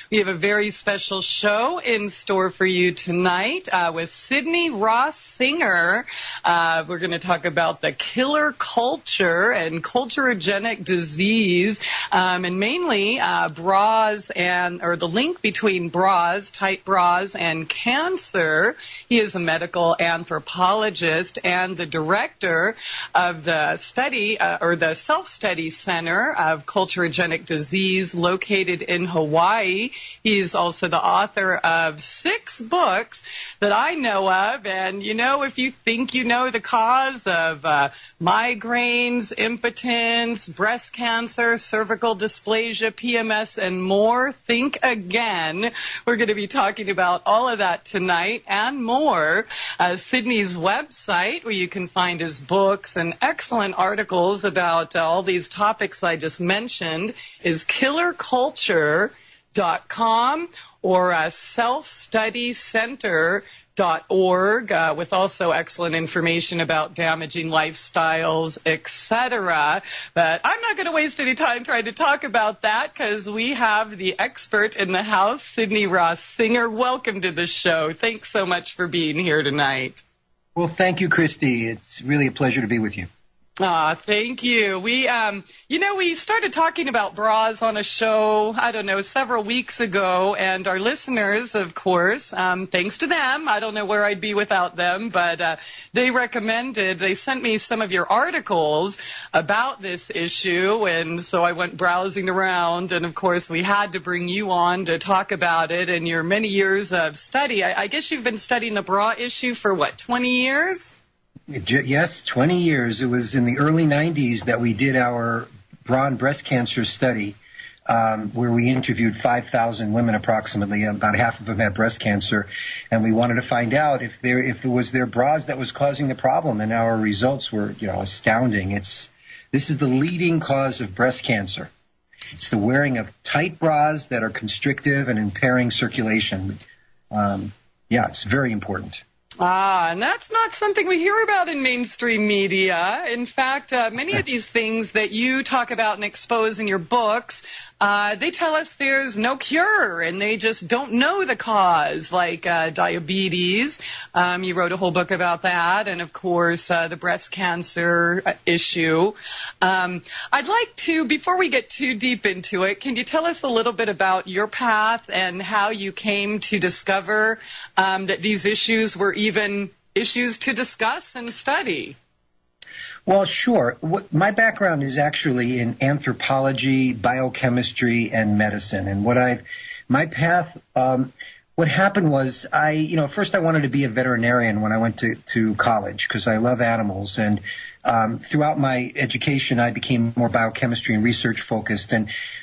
We have a very special show in store for you tonight with Sydney Ross Singer. We're going to talk about the killer culture and culturogenic disease, and mainly bras or the link between bras, tight bras, and cancer. He is a medical anthropologist and the director of the study or the Self-Study Center of Culturogenic Disease located in Hawaii. He's also the author of 6 books that I know of. And, you know, if you think you know the cause of migraines, impotence, breast cancer, cervical dysplasia, PMS, and more, think again. We're going to be talking about all of that tonight and more. Sydney's website, where you can find his books and excellent articles about all these topics I just mentioned, is killerculture.com or selfstudycenter.org, with also excellent information about damaging lifestyles, etc. But I'm not going to waste any time trying to talk about that because we have the expert in the house, Sydney Ross Singer. Welcome to the show. Thanks so much for being here tonight. Well, thank you, Christie. It's really a pleasure to be with you. Thank you. We started talking about bras on a show, I don't know, several weeks ago, and our listeners, of course, thanks to them, I don't know where I'd be without them, but they sent me some of your articles about this issue, and so I went browsing around, and of course we had to bring you on to talk about it and your many years of study. I guess you've been studying the bra issue for, 20 years? Yes, 20 years. It was in the early 90s that we did our bra and breast cancer study, where we interviewed 5,000 women approximately. About half of them had breast cancer, and we wanted to find out if it was their bras that was causing the problem, and our results were, astounding. This is the leading cause of breast cancer. It's the wearing of tight bras that are constrictive and impairing circulation. It's very important. And that's not something we hear about in mainstream media. In fact, many of these things that you talk about and expose in your books, they tell us there's no cure, and they just don't know the cause, like diabetes. You wrote a whole book about that, and, of course, the breast cancer issue. I'd like to, before we get too deep into it, can you tell us a little bit about your path and how you came to discover that these issues were even issues to discuss and study? Well, sure. My background is actually in anthropology, biochemistry, and medicine. And what happened was first I wanted to be a veterinarian when I went to college because I love animals. And throughout my education, I became more biochemistry and research focused.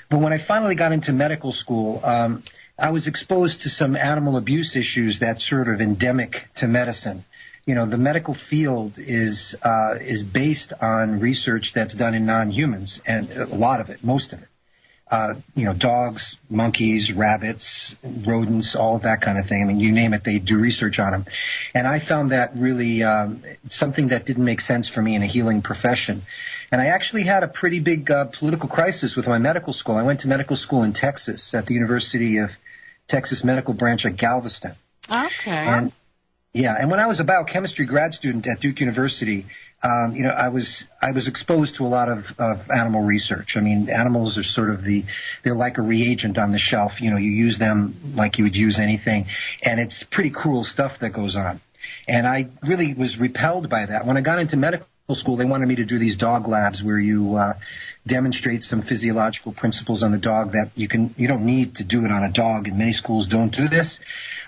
But when I finally got into medical school, I was exposed to some animal abuse issues that's sort of endemic to medicine. The medical field is based on research that's done in non-humans, and a lot of it, most of it. Dogs, monkeys, rabbits, rodents, all of that kind of thing. I mean, you name it, they do research on them. And I found that really something that didn't make sense for me in a healing profession. And I actually had a pretty big political crisis with my medical school. I went to medical school in Texas at the University of Texas Medical Branch at Galveston. Okay. And when I was a biochemistry grad student at Duke University, I was exposed to a lot of animal research. I mean, animals are they're like a reagent on the shelf. You use them like you would use anything, and it's pretty cruel stuff that goes on. And I really was repelled by that. When I got into medical school, they wanted me to do these dog labs where you demonstrate some physiological principles on the dog that you don't need to do it on a dog, and many schools don't do this.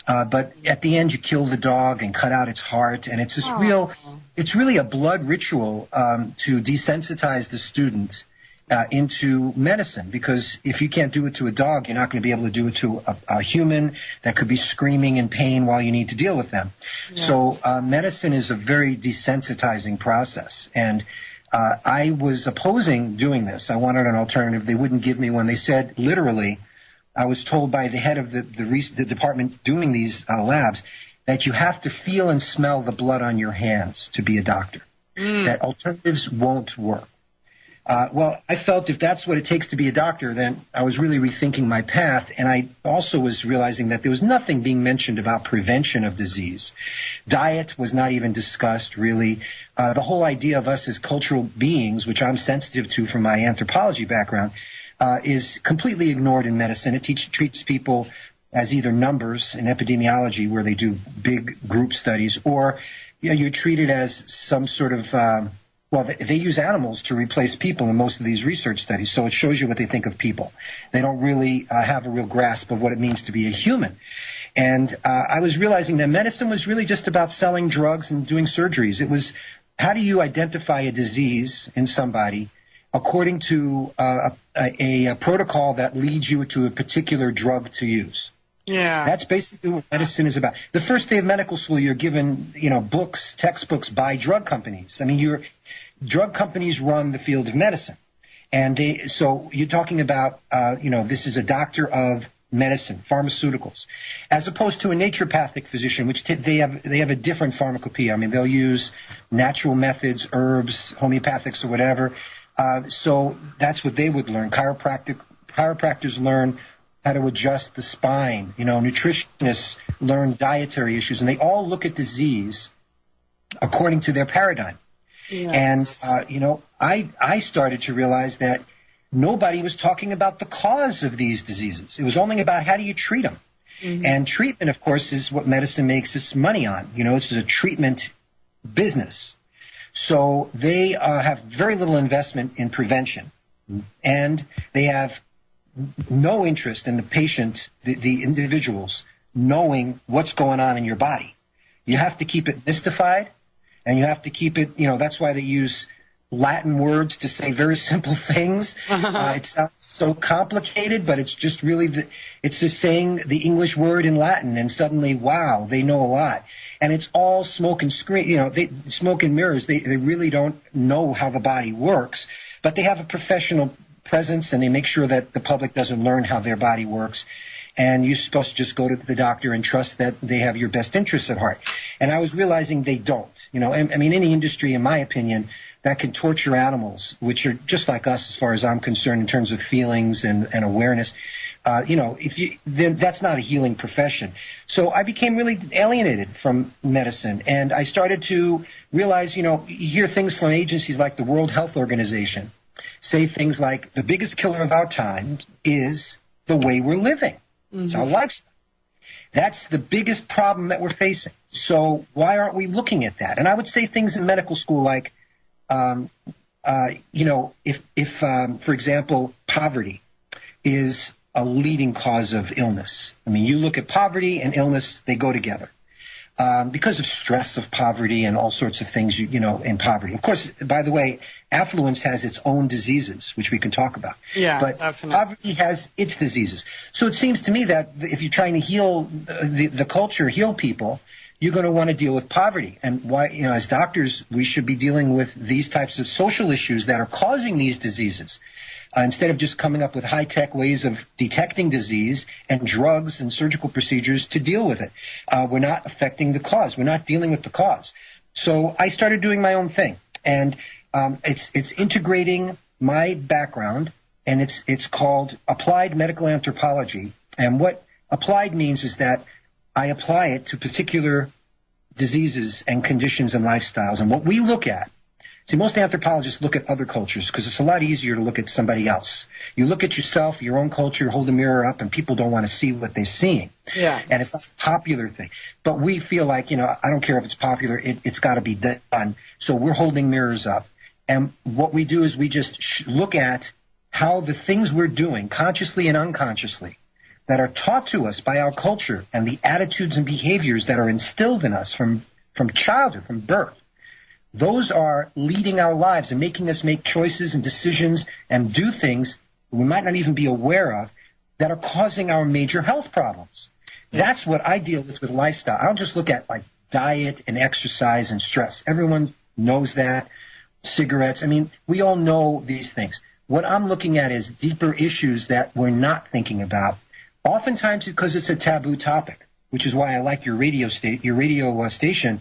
But at the end, you kill the dog and cut out its heart, and it's really a blood ritual to desensitize the student into medicine, because if you can't do it to a dog, you're not going to be able to do it to a human that could be screaming in pain while you need to deal with them. Yeah. So medicine is a very desensitizing process, and I was opposing doing this. I wanted an alternative. They wouldn't give me one. They said, literally, I was told by the head of the department doing these labs that you have to feel and smell the blood on your hands to be a doctor, that alternatives won't work. Well, I felt if that's what it takes to be a doctor, then I was really rethinking my path. And I also was realizing that there was nothing being mentioned about prevention of disease. Diet was not even discussed, really. The whole idea of us as cultural beings, which I'm sensitive to from my anthropology background, is completely ignored in medicine. It treats people as either numbers in epidemiology, where they do big group studies, or you're treated as some sort of they use animals to replace people in most of these research studies, so it shows you what they think of people. They don't really have a real grasp of what it means to be a human. And I was realizing that medicine was really just about selling drugs and doing surgeries. It was, how do you identify a disease in somebody according to a protocol that leads you to a particular drug to use? Yeah. That's basically what medicine is about. The first day of medical school, you're given, books, textbooks by drug companies. I mean, drug companies run the field of medicine. And so you're talking about, this is a doctor of medicine, pharmaceuticals, as opposed to a naturopathic physician, which they have a different pharmacopoeia. I mean, they'll use natural methods, herbs, homeopathics, or whatever. So that's what they would learn. Chiropractors learn how to adjust the spine. Nutritionists learn dietary issues, and they all look at disease according to their paradigm. Yes. And, I started to realize that nobody was talking about the cause of these diseases. It was only about how do you treat them. Mm-hmm. And treatment, of course, is what medicine makes its money on. This is a treatment business. So they have very little investment in prevention, and they have no interest in the patient, the individuals, knowing what's going on in your body. You have to keep it mystified, and you have to keep it, that's why they use Latin words to say very simple things. It sounds so complicated, but it's just really, it's just saying the English word in Latin, and suddenly, wow, they know a lot. And it's all smoke and screen, smoke and mirrors. They really don't know how the body works, but they have a professional presence, and they make sure that the public doesn't learn how their body works. And you're supposed to just go to the doctor and trust that they have your best interests at heart. And I was realizing they don't. I mean, any industry, in my opinion, that can torture animals, which are just like us as far as I'm concerned in terms of feelings and awareness, then that's not a healing profession. So I became really alienated from medicine, and I started to realize, you hear things from agencies like the World Health Organization say things like the biggest killer of our time is the way we're living. Mm-hmm. It's our lifestyle. That's the biggest problem that we're facing. So why aren't we looking at that? And I would say things in medical school like, if for example, poverty is a leading cause of illness. I mean, you look at poverty and illness, they go together. Because of stress of poverty and all sorts of things, in poverty. Of course, by the way, affluence has its own diseases, which we can talk about. Yeah, but definitely. Poverty has its diseases. So it seems to me that if you're trying to heal the culture, heal people, you're going to want to deal with poverty. And why, as doctors, we should be dealing with these types of social issues that are causing these diseases. Instead of just coming up with high-tech ways of detecting disease and drugs and surgical procedures to deal with it. We're not affecting the cause. We're not dealing with the cause. So I started doing my own thing. And it's integrating my background, and it's called applied medical anthropology. And what applied means is that I apply it to particular diseases and conditions and lifestyles. And what we look at, see, most anthropologists look at other cultures because it's a lot easier to look at somebody else. You look at yourself, your own culture, hold a mirror up, and people don't want to see what they're seeing. Yeah. And it's a popular thing. But we feel like, I don't care if it's popular, it's got to be done. So we're holding mirrors up. And what we do is we just look at how the things we're doing, consciously and unconsciously, that are taught to us by our culture and the attitudes and behaviors that are instilled in us from childhood, from birth, those are leading our lives and making us make choices and decisions and do things we might not even be aware of that are causing our major health problems. That's what I deal with lifestyle. I don't just look at like diet and exercise and stress. Everyone knows that. Cigarettes. I mean, we all know these things. What I'm looking at is deeper issues that we're not thinking about, oftentimes because it's a taboo topic, which is why I like your radio station.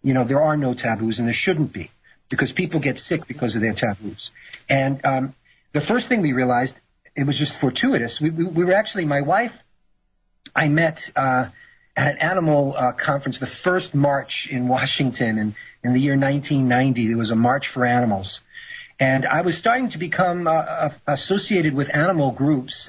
There are no taboos, and there shouldn't be. because people get sick because of their taboos. And the first thing we realized, it was just fortuitous. We were actually, my wife, I met at an animal conference, the first march in Washington in the year 1990. There was a March for Animals. And I was starting to become associated with animal groups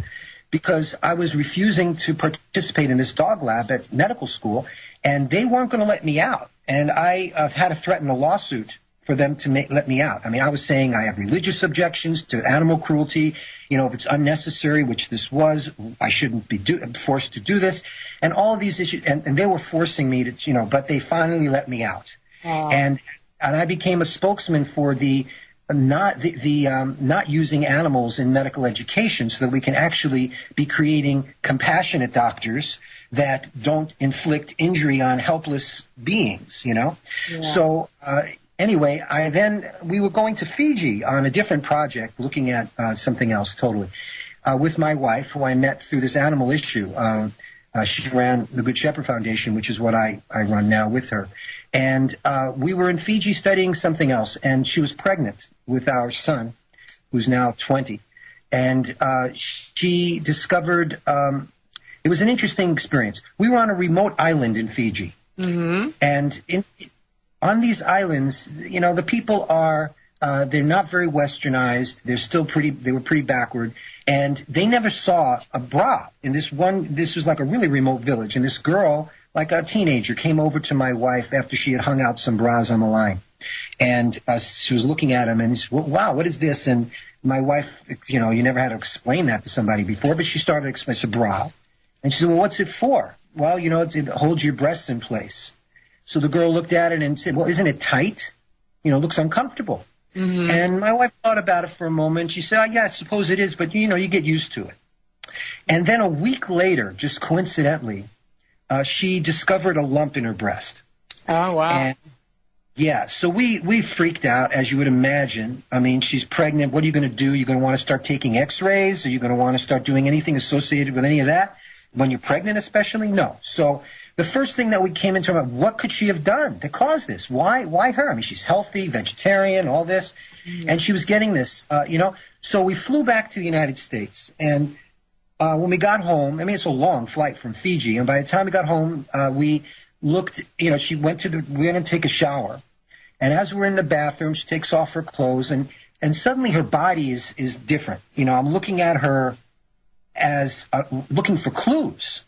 because I was refusing to participate in this dog lab at medical school, and they weren't going to let me out. And I had to threaten a lawsuit for them to let me out. I mean, I was saying I have religious objections to animal cruelty. You know, if it's unnecessary, which this was, I shouldn't be forced to do this. And all of these issues, and they were forcing me to, you know, but they finally let me out. And I became a spokesman for not using animals in medical education, so that we can actually be creating compassionate doctors that don't inflict injury on helpless beings, you know? Yeah. So anyway, we were going to Fiji on a different project, looking at something else totally, with my wife, who I met through this animal issue. She ran the Good Shepherd Foundation, which is what I run now with her. And we were in Fiji studying something else, and she was pregnant with our son, who's now 20. And she discovered, it was an interesting experience. We were on a remote island in Fiji. Mm-hmm. And on these islands, you know, the people are, they're not very westernized. They were pretty backward. And they never saw a bra. This was like a really remote village. And this girl, like a teenager, came over to my wife after she had hung out some bras on the line. And she was looking at them and she said, wow, what is this? And my wife, you know, you never had to explain that to somebody before, but she started to explain, it's a bra. And she said, well, what's it for? Well, you know, it holds your breasts in place. So the girl looked at it and said, well, isn't it tight? You know, it looks uncomfortable. Mm-hmm. And my wife thought about it for a moment. She said, yeah, I suppose it is, but, you know, you get used to it. And then a week later, just coincidentally, she discovered a lump in her breast. Oh, wow. And, yeah, so we freaked out, as you would imagine. I mean, she's pregnant. What are you going to do? You're going to want to start taking x-rays? Are you going to want to start doing anything associated with any of that? When you're pregnant especially? No. So the first thing that we came into about, what could she have done to cause this? Why her? I mean, she's healthy, vegetarian, all this. Mm-hmm. And she was getting this, you know. So we flew back to the United States. And when we got home, I mean, it's a long flight from Fiji. And by the time we got home, we looked, you know, we went to take a shower. And as we're in the bathroom, she takes off her clothes. And suddenly her body is different. You know, I'm looking at her as looking for clues.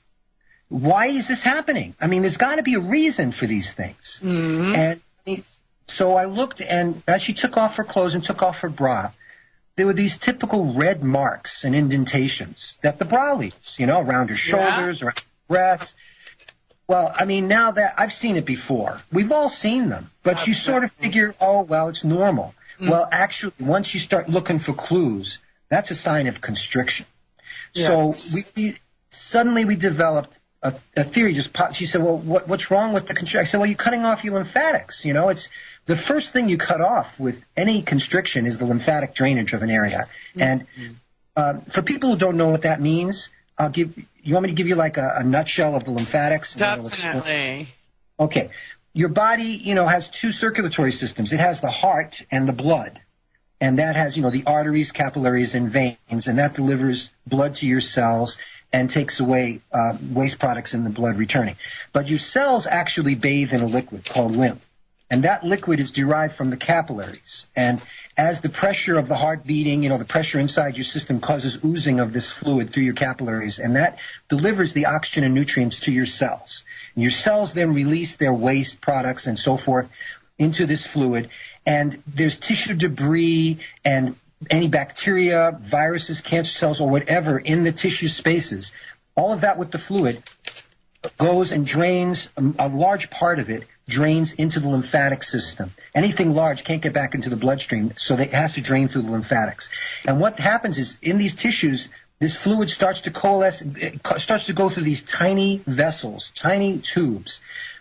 Why is this happening? I mean, there's got to be a reason for these things. Mm-hmm. And so I looked, and as she took off her clothes and took off her bra, there were these typical red marks and indentations that the bra leaves, you know, around her shoulders, around her breasts. Well, I mean, now that I've seen it before, we've all seen them, but you sort of figure, oh, well, it's normal. Mm-hmm. Well, actually, once you start looking for clues, that's a sign of constriction. Yes. So suddenly we developed a theory. Just popped. She said, well, what's wrong with the constriction? I said, well, you're cutting off your lymphatics. You know, it's the first thing you cut off with any constriction is the lymphatic drainage of an area. Mm-hmm. And for people who don't know what that means, you want me to give you like a nutshell of the lymphatics? Definitely. Okay. Your body, you know, has two circulatory systems. It has the heart and the blood. And that has, you know, the arteries, capillaries, and veins, and that delivers blood to your cells and takes away waste products in the blood returning. But your cells actually bathe in a liquid called lymph. And that liquid is derived from the capillaries. And as the pressure of the heart beating, you know, the pressure inside your system causes oozing of this fluid through your capillaries, and that delivers the oxygen and nutrients to your cells. And your cells then release their waste products and so forth into this fluid. And there's tissue debris and any bacteria, viruses, cancer cells, or whatever in the tissue spaces. All of that with the fluid goes and drains, a large part of it drains into the lymphatic system. Anything large can't get back into the bloodstream, so it has to drain through the lymphatics. And what happens is, in these tissues, this fluid starts to coalesce, it starts to go through these tiny vessels, tiny tubes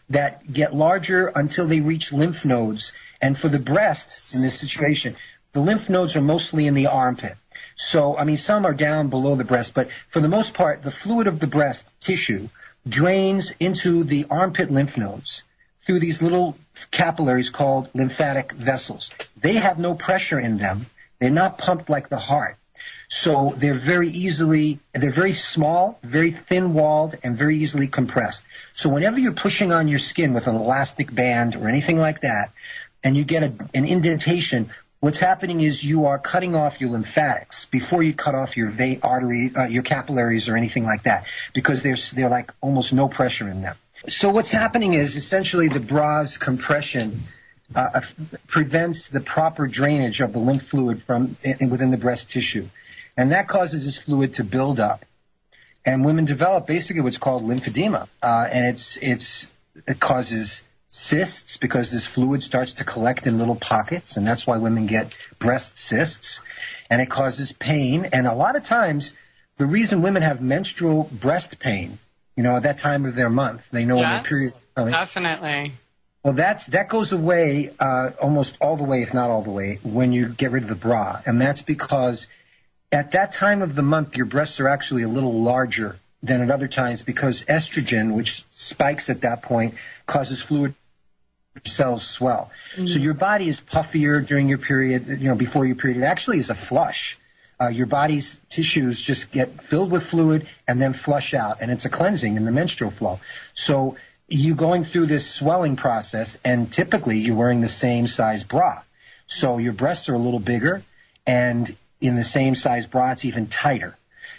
that get larger until they reach lymph nodes. And for the breast, in this situation, the lymph nodes are mostly in the armpit. So, I mean, some are down below the breast, but for the most part, the fluid of the breast tissue drains into the armpit lymph nodes through these little capillaries called lymphatic vessels. They have no pressure in them. They're not pumped like the heart. So they're very small, very thin-walled, and very easily compressed. So whenever you're pushing on your skin with an elastic band or anything like that, and you get an indentation, what's happening is you are cutting off your lymphatics before you cut off your your capillaries or anything like that, because there's like almost no pressure in them. So what's happening is essentially the bra's compression prevents the proper drainage of the lymph fluid from within the breast tissue. And that causes this fluid to build up. And women develop basically what's called lymphedema. And it causes cysts because this fluid starts to collect in little pockets, and that's why women get breast cysts. And it causes pain. And a lot of times, the reason women have menstrual breast pain, at that time of their month, they know when their period is coming. Definitely. Well, that goes away almost all the way, if not all the way, when you get rid of the bra. And that's because at that time of the month, your breasts are actually a little larger than at other times because estrogen, which spikes at that point, causes fluid cells swell. Mm-hmm. So your body is puffier during your period, before your period. It actually is a flush. Your body's tissues just get filled with fluid and then flush out, and it's a cleansing in the menstrual flow. So you're going through this swelling process, and typically you're wearing the same size bra. So your breasts are a little bigger, and in the same size bra, it's even tighter.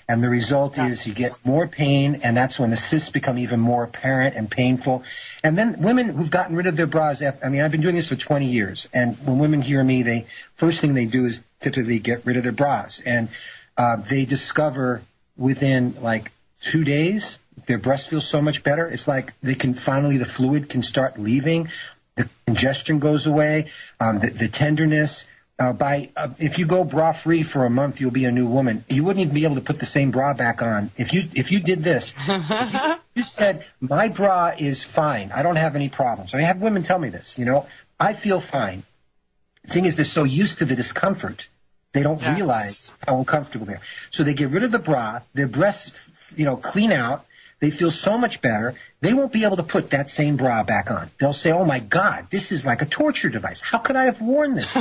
And the result is you get more pain, and that's when the cysts become even more apparent and painful. And then women who've gotten rid of their bras, I've been doing this for 20 years, and when women hear me, first thing they do is typically get rid of their bras. And they discover within like 2 days, their breast feels so much better. It's like the fluid can start leaving, the congestion goes away, the tenderness. If you go bra-free for a month, you'll be a new woman. You wouldn't even be able to put the same bra back on. If you did this, if you said, my bra is fine, I don't have any problems. I have women tell me this, I feel fine. The thing is, they're so used to the discomfort, they don't realize how uncomfortable they are. So they get rid of the bra, their breasts, clean out, they feel so much better, they won't be able to put that same bra back on. They'll say, oh, my God, this is like a torture device. How could I have worn this?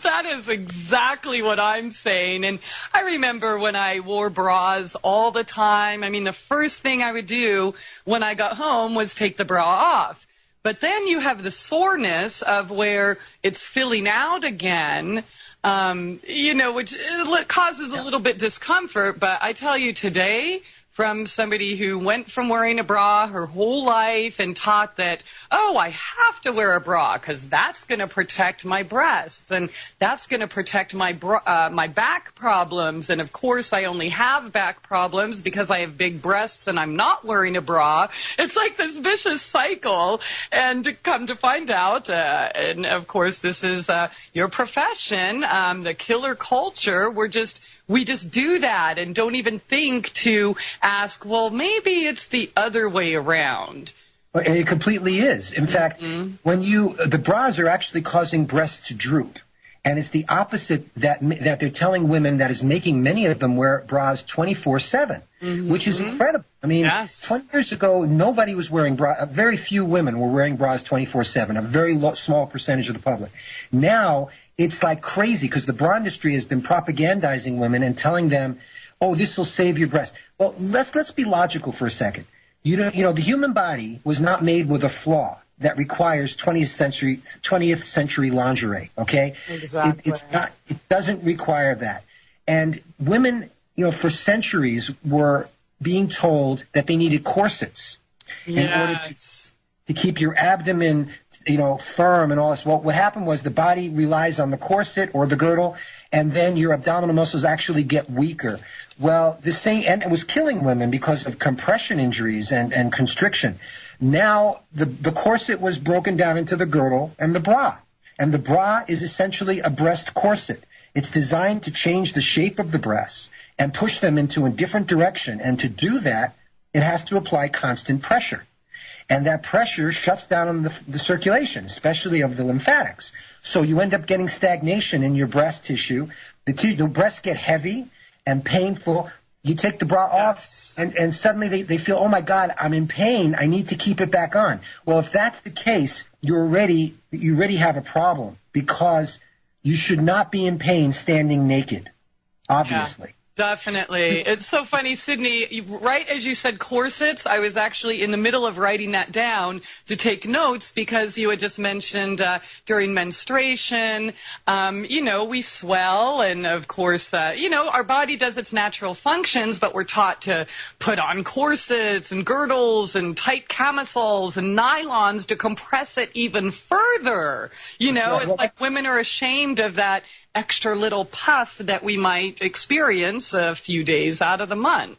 That is exactly what I'm saying. And I remember when I wore bras all the time. The first thing I would do when I got home was take the bra off. But then you have the soreness of where it's filling out again, which causes a little bit discomfort. But I tell you today, from somebody who went from wearing a bra her whole life and taught that, I have to wear a bra because that's going to protect my breasts and that's going to protect my back problems. And, of course, I only have back problems because I have big breasts and I'm not wearing a bra. It's like this vicious cycle. And come to find out, and, of course, this is your profession, the killer culture, we just do that and don't even think to ask, well, maybe it's the other way around. And it completely is. In fact, the bras are actually causing breasts to droop. And it's the opposite that they're telling women that is making many of them wear bras 24/7, which is incredible. 20 years ago, nobody was wearing bras. Very few women were wearing bras 24/7, a very small percentage of the public. Now, it's like crazy because the bra industry has been propagandizing women and telling them, oh, this will save your breast. Well, let's be logical for a second. The human body was not made with a flaw that requires 20th century lingerie, okay? Exactly. It doesn't require that. And women, for centuries were being told that they needed corsets in order to keep your abdomen, firm and all this. Well, what happened was the body relies on the corset or the girdle, and then your abdominal muscles actually get weaker. Well, and it was killing women because of compression injuries and constriction. Now, the corset was broken down into the girdle and the bra. And the bra is essentially a breast corset. It's designed to change the shape of the breasts and push them into a different direction. And to do that, it has to apply constant pressure. And that pressure shuts down on the circulation, especially of the lymphatics. So you end up getting stagnation in your breast tissue. The breasts get heavy and painful. You take the bra off, and suddenly they feel, oh, my God, I'm in pain. I need to keep it back on. Well, if that's the case, you already have a problem, because you should not be in pain standing naked, obviously. Yeah. Definitely. It's so funny, Sydney, right as you said corsets, I was actually in the middle of writing that down to take notes, because you had just mentioned during menstruation, we swell, and of course, our body does its natural functions, but we're taught to put on corsets and girdles and tight camisoles and nylons to compress it even further. It's like women are ashamed of that extra little puff that we might experience a few days out of the month.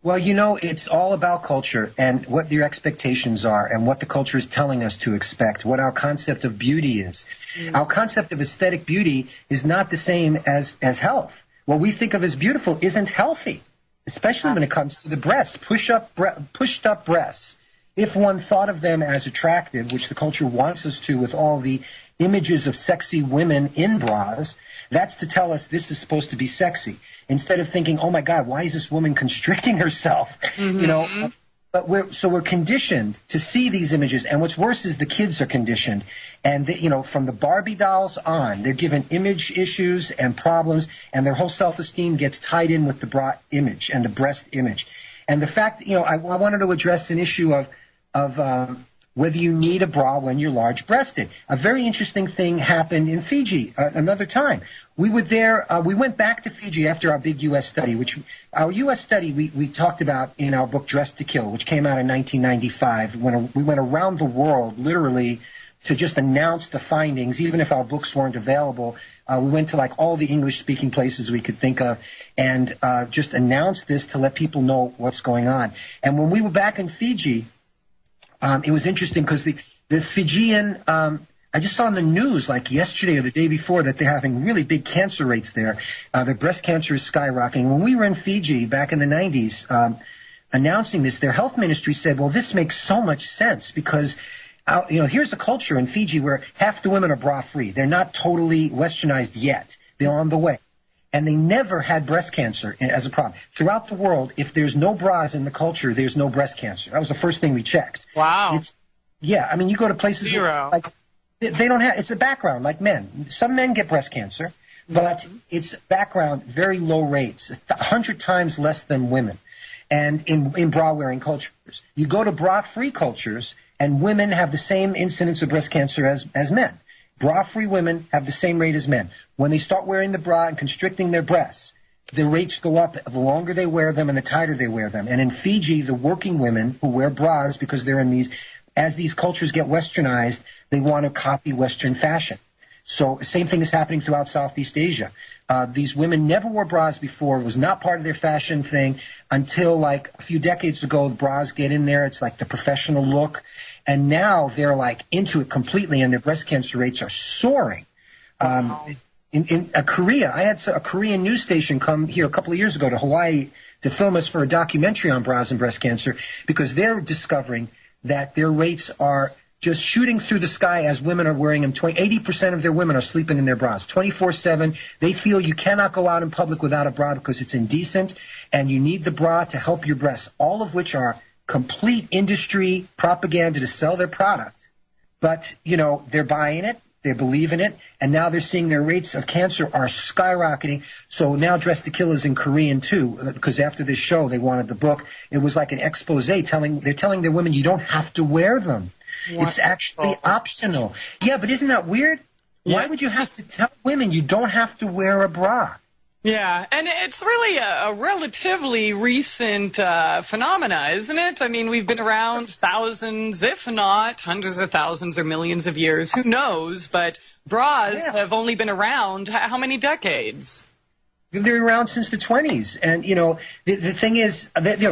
Well, it's all about culture and what your expectations are and what the culture is telling us to expect, what our concept of beauty is. Our concept of aesthetic beauty is not the same as health. What we think of as beautiful isn't healthy, especially when it comes to the breasts, pushed up breasts. If one thought of them as attractive, which the culture wants us to with all the images of sexy women in bras, that's to tell us this is supposed to be sexy. Instead of thinking, oh, my God, why is this woman constricting herself? But we're conditioned to see these images. And what's worse is the kids are conditioned. And, from the Barbie dolls on, they're given image issues and problems, and their whole self-esteem gets tied in with the bra image and the breast image. And the fact, I wanted to address an issue of whether you need a bra when you're large-breasted. A very interesting thing happened in Fiji another time. We were there. We went back to Fiji after our big U.S. study, our U.S. study we talked about in our book Dressed to Kill, which came out in 1995. When we went around the world, literally, to just announce the findings, even if our books weren't available. We went to all the English-speaking places we could think of and just announced this to let people know what's going on. And when we were back in Fiji, it was interesting because the Fijian, I just saw in the news yesterday or the day before that they're having really big cancer rates there. Their breast cancer is skyrocketing. When we were in Fiji back in the 90s announcing this, their health ministry said, well, this makes so much sense because here's a culture in Fiji where half the women are bra-free. They're not totally westernized yet. They're on the way. And they never had breast cancer as a problem. Throughout the world, if there's no bras in the culture, there's no breast cancer. That was the first thing we checked. Wow. You go to places Zero. Where, they don't have, it's a background like men. Some men get breast cancer, but it's background, very low rates, 100 times less than women. And in bra-wearing cultures. You go to bra-free cultures, and women have the same incidence of breast cancer as men. Bra-free women have the same rate as men. When they start wearing the bra and constricting their breasts, the rates go up the longer they wear them and the tighter they wear them. And in Fiji, the working women who wear bras, because they're as these cultures get westernized, they want to copy Western fashion. So the same thing is happening throughout Southeast Asia. These women never wore bras before. It was not part of their fashion thing until a few decades ago. The bras get in there. It's the professional look. And now they're into it completely, and their breast cancer rates are soaring. Wow. In Korea, I had a Korean news station come here a couple of years ago to Hawaii to film us for a documentary on bras and breast cancer because they're discovering that their rates are just shooting through the sky as women are wearing them. 80% of their women are sleeping in their bras 24/7. They feel you cannot go out in public without a bra because it's indecent, and you need the bra to help your breasts, all of which are complete industry propaganda to sell their product. But, they're buying it, they believe in it, and now they're seeing their rates of cancer are skyrocketing. So now Dressed to Kill is in Korean, too, because after this show, they wanted the book. It was like an expose they're telling their women you don't have to wear them. Wonderful. It's actually optional. Yeah, but isn't that weird? Yeah. Why would you have to tell women you don't have to wear a bra? Yeah, and it's really a relatively recent phenomena, isn't it? I mean, we've been around thousands, if not hundreds of thousands or millions of years. Who knows? But bras have only been around how many decades? They're around since the 20s. And, the thing is,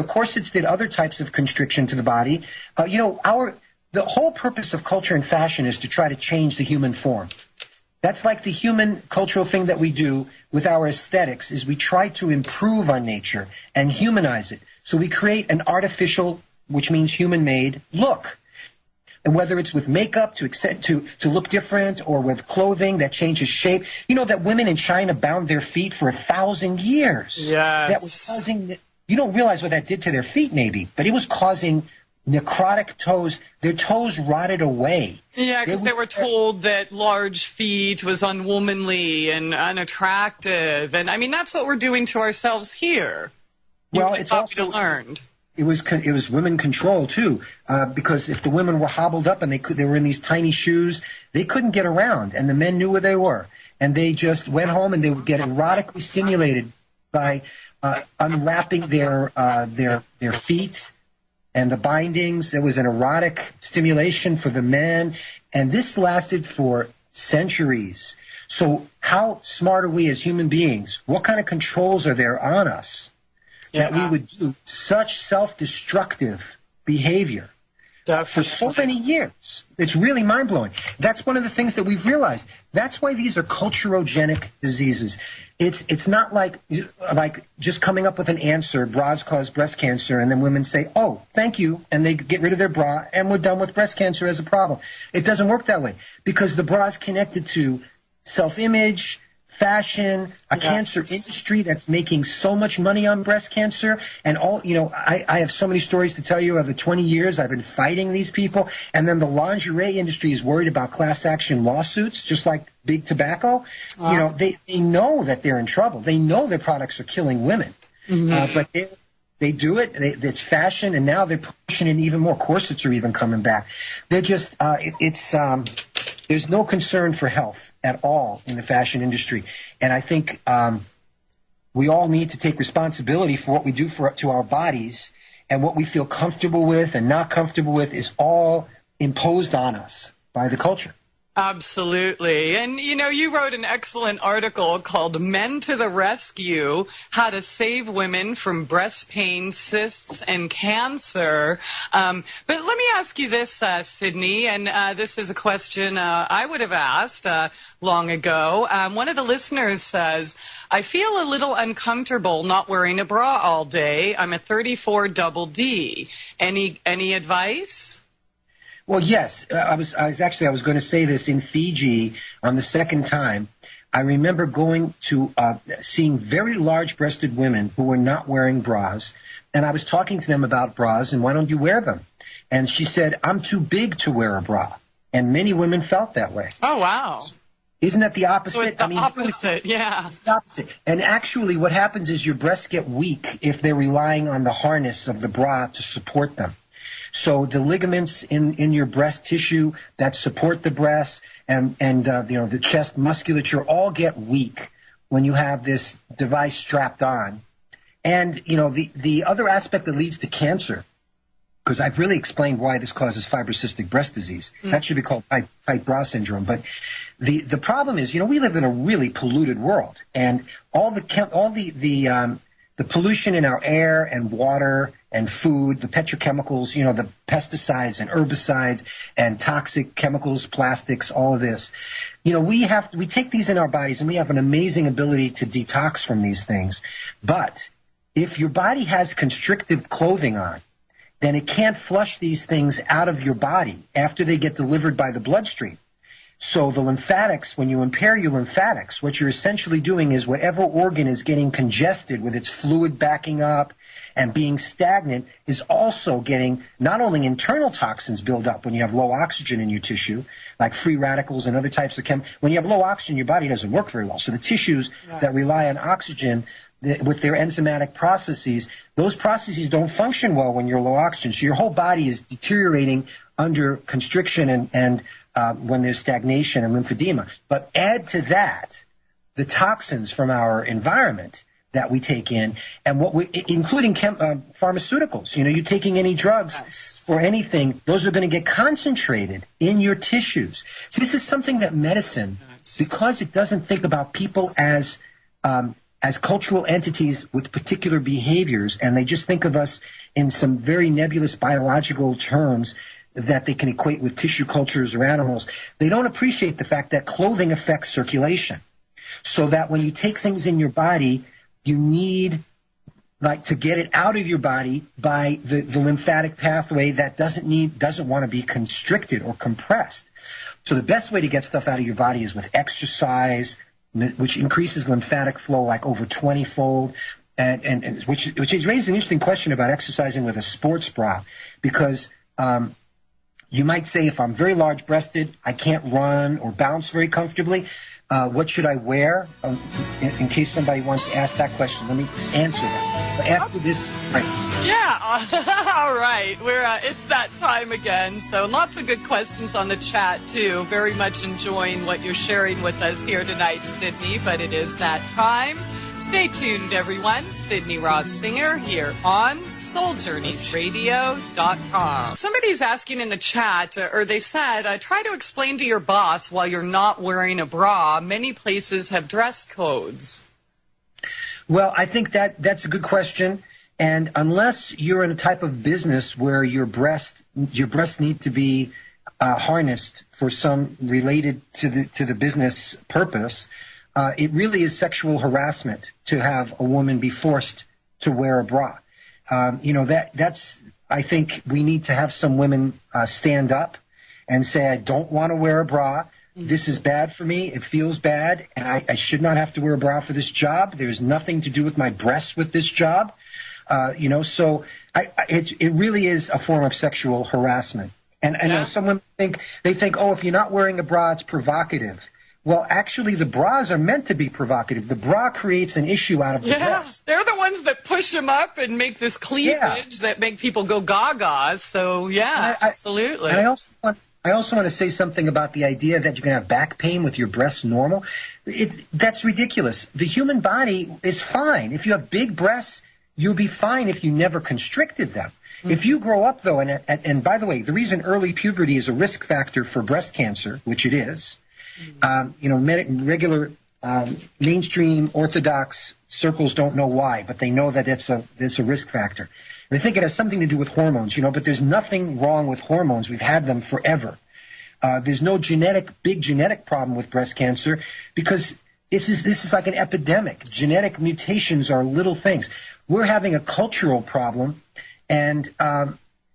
corsets did other types of constriction to the body. The whole purpose of culture and fashion is to try to change the human form. That's like the human cultural thing that we do with our aesthetics is we try to improve on nature and humanize it. So we create an artificial, which means human-made, look. and whether it's with makeup to look different or with clothing that changes shape. You know that women in China bound their feet for 1,000 years. Yes. That was causing, you don't realize what that did to their feet maybe, but it was causing necrotic toes. Their toes rotted away. Yeah, because they were told that large feet was unwomanly and unattractive. And, I mean, that's what we're doing to ourselves here. Well, it's also learned. It was women control too, because if the women were hobbled up and they were in these tiny shoes, they couldn't get around, and the men knew where they were, and they just went home and they would get erotically stimulated by unwrapping their feet and the bindings. There was an erotic stimulation for the men, and this lasted for centuries. So how smart are we as human beings? What kind of controls are there on us that we would do such self-destructive behavior for so many years? It's really mind-blowing. That's one of the things that we've realized. That's why these are culturogenic diseases. It's not like just coming up with an answer, bras cause breast cancer, and then women say, oh, thank you, and they get rid of their bra, and we're done with breast cancer as a problem. It doesn't work that way, because the bra is connected to self-image, fashion, a cancer industry that's making so much money on breast cancer, and all, you know, I have so many stories to tell you of the 20 years I've been fighting these people, and then the lingerie industry is worried about class action lawsuits, just like big tobacco. You know, they know that they're in trouble. They know their products are killing women, but they do it. It's fashion, and now they're pushing it even more. Corsets are even coming back. They're just, there's no concern for health at all in the fashion industry. And I think we all need to take responsibility for what we do to our bodies, and what we feel comfortable with and not comfortable with is all imposed on us by the culture. Absolutely. And, you know, you wrote an excellent article called Men to the Rescue, How to Save Women from Breast Pain, Cysts, and Cancer. But let me ask you this, Sydney, and this is a question I would have asked long ago. One of the listeners says, I feel a little uncomfortable not wearing a bra all day. I'm a 34 double D. Any advice? Well, yes. I was going to say this in Fiji on the second time. I remember going to seeing very large-breasted women who were not wearing bras, and I was talking to them about bras, and why don't you wear them? And she said, I'm too big to wear a bra. And many women felt that way. Oh, wow. Isn't that the opposite? So it's the opposite, yeah. It's the opposite. And actually what happens is your breasts get weak if they're relying on the harness of the bra to support them. So the ligaments in your breast tissue that support the breast and you know, the chest musculature all get weak when you have this device strapped on. And, you know, the other aspect that leads to cancer, because I've really explained why this causes fibrocystic breast disease. That should be called tight bra syndrome. But the problem is, you know, we live in a really polluted world, and all the pollution in our air and water and food, the petrochemicals, you know, the pesticides and herbicides and toxic chemicals, plastics, all of this. You know, we take these in our bodies, and we have an amazing ability to detox from these things. But if your body has constrictive clothing on, then it can't flush these things out of your body after they get delivered by the bloodstream. So the lymphatics, when you impair your lymphatics, what you're essentially doing is whatever organ is getting congested with its fluid backing up and being stagnant is also getting not only internal toxins build up when you have low oxygen in your tissue, like free radicals and other types of when you have low oxygen, your body doesn't work very well. So the tissues that rely on oxygen with their enzymatic processes, those processes don't function well when you're low oxygen. So your whole body is deteriorating under constriction and when there's stagnation and lymphedema. But add to that the toxins from our environment that we take in, and including pharmaceuticals. You know, you're taking any drugs or anything, those are going to get concentrated in your tissues. So this is something that medicine, because it doesn't think about people as cultural entities with particular behaviors, and they just think of us in some very nebulous biological terms that they can equate with tissue cultures or animals. They don't appreciate the fact that clothing affects circulation. So that when you take things in your body, you need like to get it out of your body by the lymphatic pathway that doesn't want to be constricted or compressed. So the best way to get stuff out of your body is with exercise, which increases lymphatic flow like over 20-fold, and which has raised an interesting question about exercising with a sports bra, because you might say, if I'm very large-breasted, I can't run or bounce very comfortably. What should I wear? In case somebody wants to ask that question, let me answer that. But after this, right. Yeah, all right. It's that time again. So lots of good questions on the chat, too. Very much enjoying what you're sharing with us here tonight, Sydney, but it is that time. Stay tuned, everyone. Sydney Ross Singer here on SoulJourneysRadio.com. Somebody's asking in the chat, or they said, try to explain to your boss why you're not wearing a bra. Many places have dress codes. Well, I think that's a good question. And unless you're in a type of business where your breasts need to be harnessed for some related to the business purpose, it really is sexual harassment to have a woman be forced to wear a bra. That's I think we need to have some women stand up and say, I don't want to wear a bra. This is bad for me. It feels bad, and I should not have to wear a bra for this job. There's nothing to do with my breasts with this job. So it really is a form of sexual harassment. And I know some women think, oh, if you're not wearing a bra, it's provocative. Well, actually, the bras are meant to be provocative. The bra creates an issue out of the breast. They're the ones that push them up and make this cleavage that make people go gaga. So, absolutely. And I also want to say something about the idea that you're going to have back pain with your breasts normal. That's ridiculous. The human body is fine. If you have big breasts, you'll be fine if you never constricted them. If you grow up, though, and by the way, the reason early puberty is a risk factor for breast cancer, which it is, regular mainstream orthodox circles don't know why, but they know that it's a risk factor. They think it has something to do with hormones, but there's nothing wrong with hormones. We've had them forever. There's no big genetic problem with breast cancer because this is like an epidemic. Genetic mutations are little things. We're having a cultural problem, and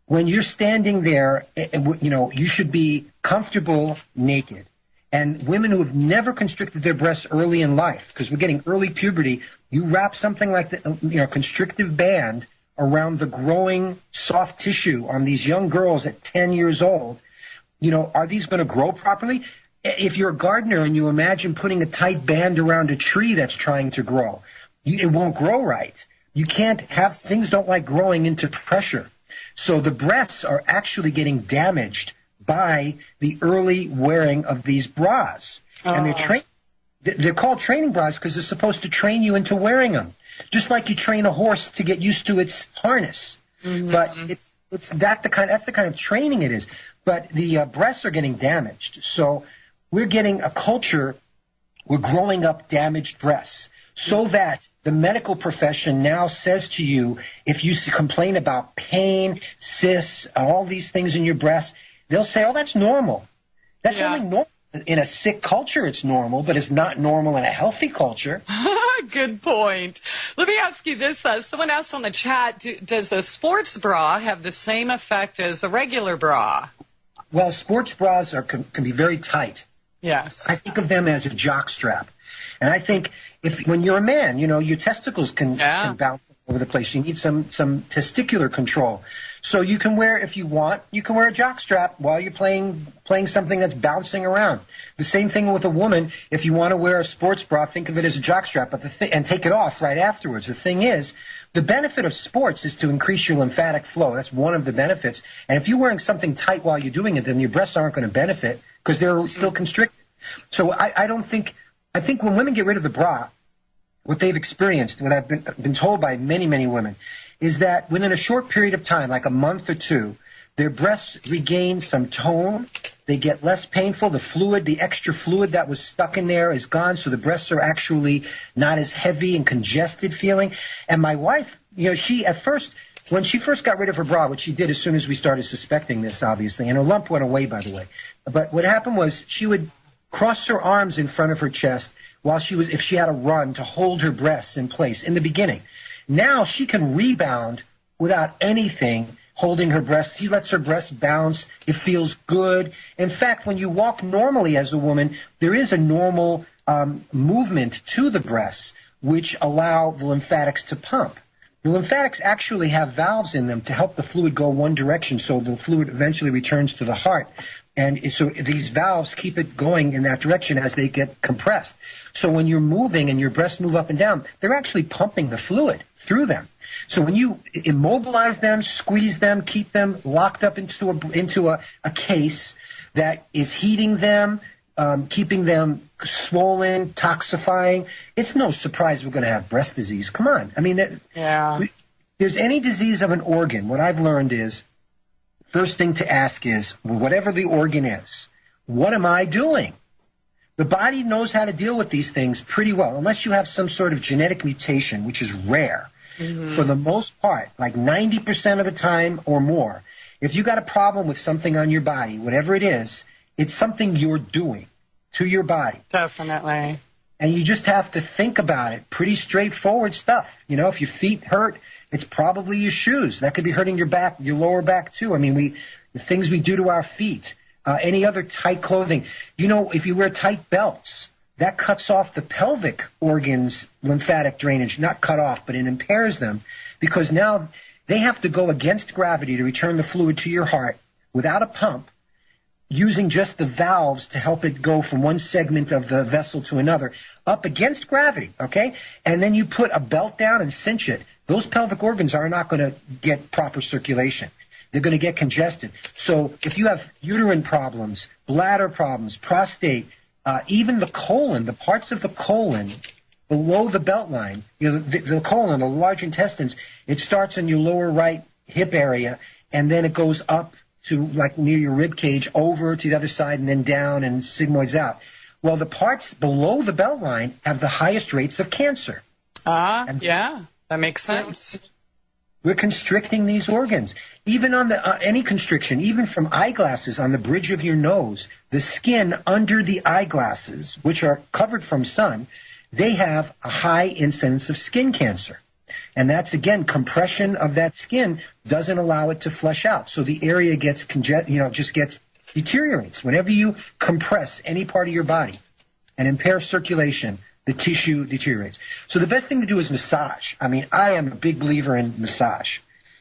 when you're standing there, you should be comfortable naked. And women who have never constricted their breasts early in life, because we're getting early puberty, you wrap something like the constrictive band around the growing soft tissue on these young girls at 10 years old, are these going to grow properly? If you're a gardener and you imagine putting a tight band around a tree that's trying to grow, it won't grow right. You can't have, things don't like growing into pressure. So the breasts are actually getting damaged by the early wearing of these bras. And they're called training bras because they're supposed to train you into wearing them, just like you train a horse to get used to its harness. But that's the kind of training it is. But the breasts are getting damaged. So we're getting a culture, we're growing up damaged breasts, so that the medical profession now says to you, if you complain about pain, cysts, all these things in your breasts, they'll say, oh, that's normal. That's only normal. In a sick culture, it's normal, but it's not normal in a healthy culture. Good point. Let me ask you this. Someone asked on the chat, does a sports bra have the same effect as a regular bra? Well, sports bras can be very tight. Yes. I think of them as a jock strap. And I think when you're a man, your testicles can bounce over the place. You need some testicular control. So you can wear, if you want, you can wear a jock strap while you're playing something that's bouncing around. The same thing with a woman. If you want to wear a sports bra, think of it as a jock strap, and take it off right afterwards. The thing is, the benefit of sports is to increase your lymphatic flow. That's one of the benefits. And if you're wearing something tight while you're doing it, then your breasts aren't going to benefit because they're still constricted. So I think when women get rid of the bra, what they've experienced, what I've been told by many, many women, is that within a short period of time, like a month or two, their breasts regain some tone. They get less painful. The extra fluid that was stuck in there is gone, so the breasts are actually not as heavy and congested feeling. And my wife, she at first, when she first got rid of her bra, which she did as soon as we started suspecting this, obviously, and her lump went away, by the way. But what happened was she would cross her arms in front of her chest while if she had a run to hold her breasts in place in the beginning. Now she can rebound without anything holding her breast. She lets her breast bounce. It feels good. In fact, when you walk normally as a woman, there is a normal movement to the breasts which allow the lymphatics to pump. The lymphatics actually have valves in them to help the fluid go one direction, so the fluid eventually returns to the heart. And so these valves keep it going in that direction as they get compressed. So when you're moving and your breasts move up and down, they're actually pumping the fluid through them. So when you immobilize them, squeeze them, keep them locked up into a case that is heating them, keeping them swollen, toxifying, it's no surprise we're going to have breast disease. Come on. I mean, there's any disease of an organ. What I've learned is, first thing to ask is, whatever the organ is, what am I doing? The body knows how to deal with these things pretty well, unless you have some sort of genetic mutation, which is rare. Mm-hmm. For the most part, like 90% of the time or more, if you got a problem with something on your body, whatever it is, it's something you're doing to your body. Definitely. And you just have to think about it. Pretty straightforward stuff. You know, if your feet hurt, it's probably your shoes. That could be hurting your back, your lower back too. I mean, the things we do to our feet, any other tight clothing. You know, if you wear tight belts, that cuts off the pelvic organs' lymphatic drainage. Not cut off, but it impairs them, because now they have to go against gravity to return the fluid to your heart without a pump, using just the valves to help it go from one segment of the vessel to another, up against gravity, okay? And then you put a belt down and cinch it. Those pelvic organs are not going to get proper circulation. They're going to get congested. So if you have uterine problems, bladder problems, prostate, even the colon, the parts of the colon below the belt line, you know, the colon, the large intestines, it starts in your lower right hip area, and then it goes up to like near your rib cage, over to the other side, and then down and sigmoids out. Well, the parts below the belt line have the highest rates of cancer. Yeah, that makes sense. We're constricting these organs. Even on any constriction, even from eyeglasses on the bridge of your nose, the skin under the eyeglasses, which are covered from sun, they have a high incidence of skin cancer. And that's, again, compression of that skin doesn't allow it to flush out. So the area gets deteriorates. Whenever you compress any part of your body and impair circulation, the tissue deteriorates. So the best thing to do is massage. I mean, I am a big believer in massage.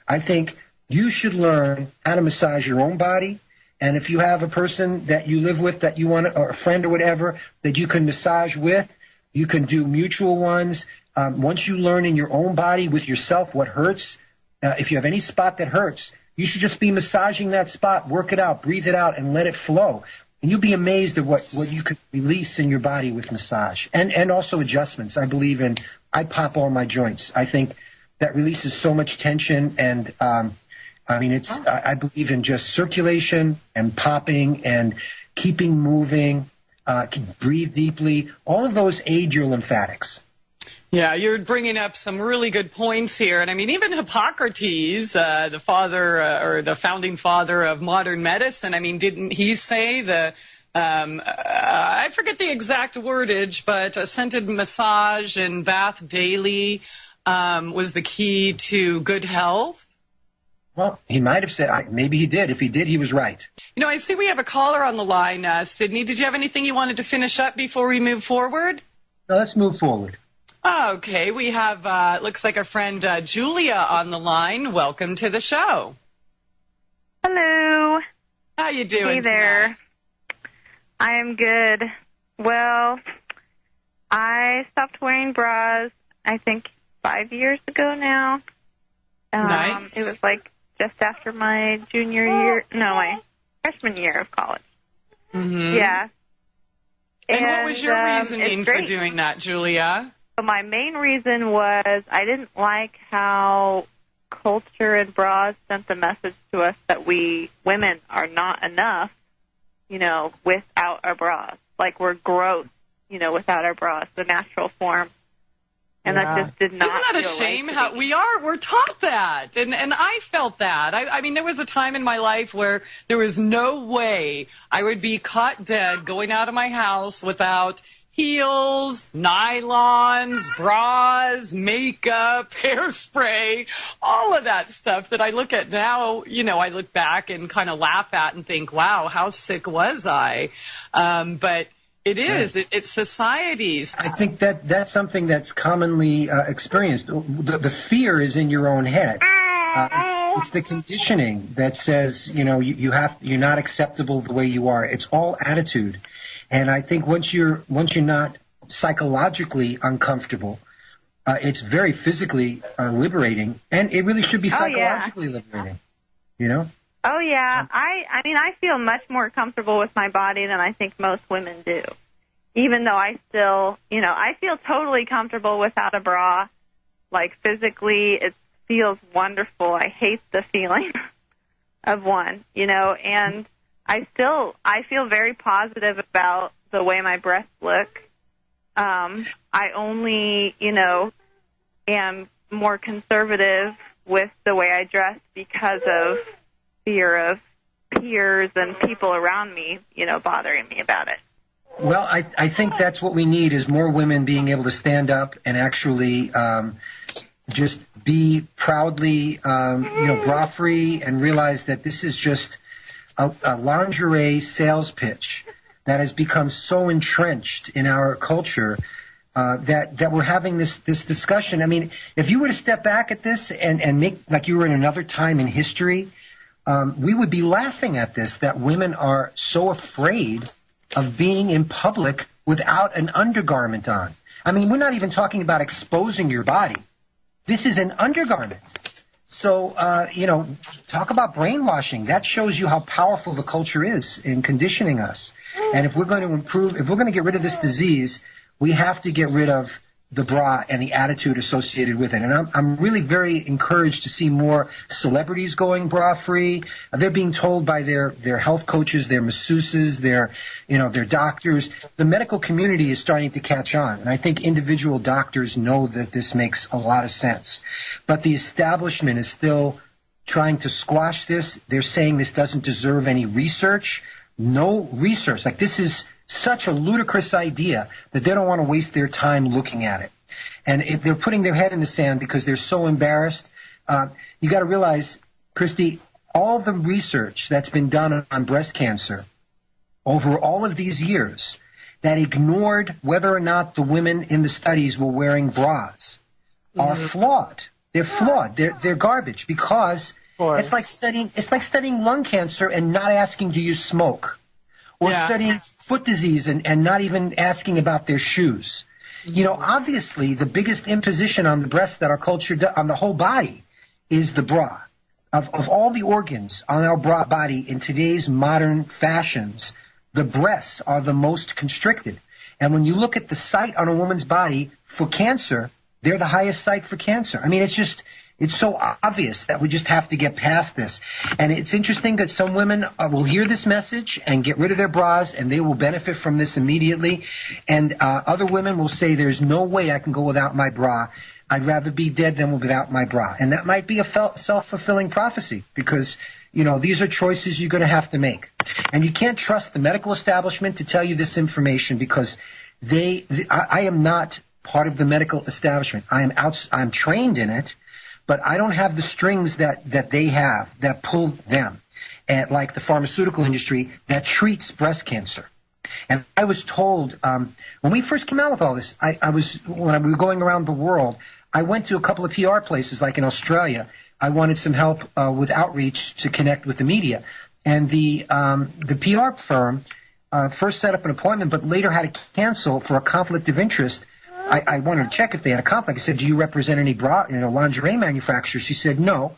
I think you should learn how to massage your own body. And if you have a person that you live with that you want, or a friend or whatever, that you can massage with, you can do mutual ones. Once you learn in your own body with yourself what hurts, if you have any spot that hurts, you should just be massaging that spot, work it out, breathe it out, and let it flow. And you'll be amazed at what you could release in your body with massage. And also adjustments. I pop all my joints. I think that releases so much tension. And, I believe in just circulation and popping and keeping moving, breathe deeply. All of those aid your lymphatics. Yeah, you're bringing up some really good points here. And I mean, even Hippocrates, the father or the founding father of modern medicine, I mean, didn't he say I forget the exact wordage, but a scented massage and bath daily was the key to good health? Well, he might have said, maybe he did. If he did, he was right. You know, I see we have a caller on the line, Sydney. Did you have anything you wanted to finish up before we move forward? No, let's move forward. Okay, we have, looks like our friend Julia on the line. Welcome to the show. Hello. How you doing Hey there. tonight? I am good. Well, I stopped wearing bras, I think, 5 years ago now. Nice. It was like just after my my freshman year of college. Mm-hmm. Yeah. And what was your reasoning for doing that, Julia? So my main reason was I didn't like how culture and bras sent the message to us that we women are not enough, without our bras. Like we're gross, without our bras, the natural form. And that just did not. Isn't that a shame? How we're taught that, and I felt that. I mean, there was a time in my life where there was no way I would be caught dead going out of my house without heels, nylons, bras, makeup, hairspray, all of that stuff that I look at now, you know, I look back and kind of laugh at and think, wow, how sick was I? But it is. Right. It's societies. I think that's something that's commonly experienced. The fear is in your own head. It's the conditioning that says, you know, you're not acceptable the way you are. It's all attitude. And I think once you're not psychologically uncomfortable, it's very physically liberating, and it really should be psychologically liberating. You know? Oh yeah. I mean, I feel much more comfortable with my body than I think most women do. Even though I still, you know, I feel totally comfortable without a bra. Like physically, it feels wonderful. I hate the feeling of one, you know, and I feel very positive about the way my breasts look. I only, you know, am more conservative with the way I dress because of fear of peers and people around me, you know, bothering me about it. Well, I think that's what we need is more women being able to stand up and actually just be proudly, bra-free and realize that this is just a lingerie sales pitch that has become so entrenched in our culture that we're having this discussion. I mean, if you were to step back at this and make like you were in another time in history, we would be laughing at this, that women are so afraid of being in public without an undergarment on. I mean, we're not even talking about exposing your body. This is an undergarment. So, talk about brainwashing. That shows you how powerful the culture is in conditioning us. And if we're going to get rid of this disease, we have to get rid of the bra and the attitude associated with it. And I'm really very encouraged to see more celebrities going bra-free. They're being told by their health coaches, their masseuses, their doctors. The medical community is starting to catch on. And I think individual doctors know that this makes a lot of sense. But the establishment is still trying to squash this. They're saying this doesn't deserve any research. No research. Like, this is such a ludicrous idea that they don't want to waste their time looking at it. And if they're putting their head in the sand because they're so embarrassed, you got to realize, Christie, all the research that's been done on breast cancer over all of these years that ignored whether or not the women in the studies were wearing bras are flawed. They're flawed. They're garbage because it's like studying lung cancer and not asking, do you smoke? Or studying foot disease and not even asking about their shoes. You know, obviously, the biggest imposition on the breast that our culture does, on the whole body, is the bra. Of all the organs on our body in today's modern fashions, the breasts are the most constricted. And when you look at the site on a woman's body for cancer, they're the highest site for cancer. I mean, it's so obvious that we just have to get past this. And it's interesting that some women will hear this message and get rid of their bras, and they will benefit from this immediately. And other women will say, there's no way I can go without my bra. I'd rather be dead than without my bra. And that might be a self-fulfilling prophecy because, you know, these are choices you're going to have to make. And you can't trust the medical establishment to tell you this information because I am not part of the medical establishment. I'm trained in it. But I don't have the strings that they have that pull them, and like the pharmaceutical industry that treats breast cancer. And I was told when we first came out with all this, when we were going around the world, I went to a couple of PR places, like in Australia. I wanted some help with outreach to connect with the media, and the PR firm first set up an appointment, but later had to cancel for a conflict of interest. I wanted to check if they had a conflict. I said, do you represent any lingerie manufacturers? She said, no.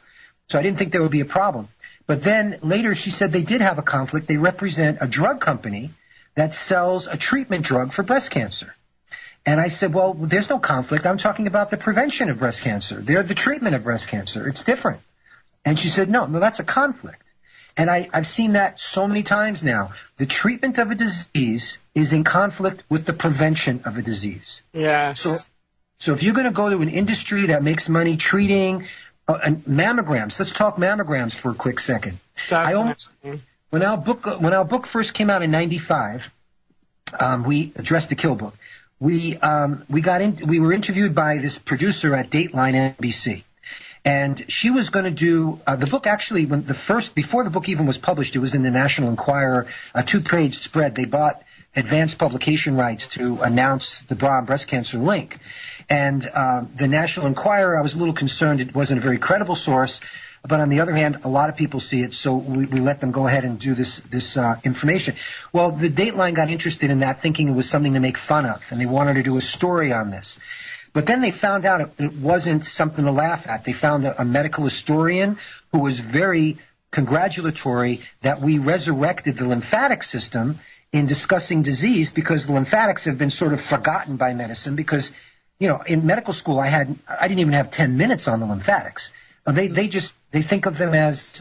So I didn't think there would be a problem. But then later she said they did have a conflict. They represent a drug company that sells a treatment drug for breast cancer. And I said, well, there's no conflict. I'm talking about the prevention of breast cancer. They're the treatment of breast cancer. It's different. And she said, no, that's a conflict. And I've seen that so many times now. The treatment of a disease is in conflict with the prevention of a disease. Yes. So if you're going to go to an industry that makes money treating mammograms, let's talk mammograms for a quick second. When our book first came out in '95, we addressed the kill book. We were interviewed by this producer at Dateline NBC. And she was going to do the book. Actually, before the book even was published, it was in the National Enquirer, a 2-page spread. They bought advanced publication rights to announce the bra and breast cancer link. And the National Enquirer, I was a little concerned it wasn't a very credible source. But on the other hand, a lot of people see it, so we let them go ahead and do this information. Well, the Dateline got interested in that, thinking it was something to make fun of, and they wanted to do a story on this. But then they found out it wasn't something to laugh at. They found a medical historian who was very congratulatory that we resurrected the lymphatic system in discussing disease, because the lymphatics have been sort of forgotten by medicine because, in medical school I didn't even have 10 minutes on the lymphatics. They think of them as,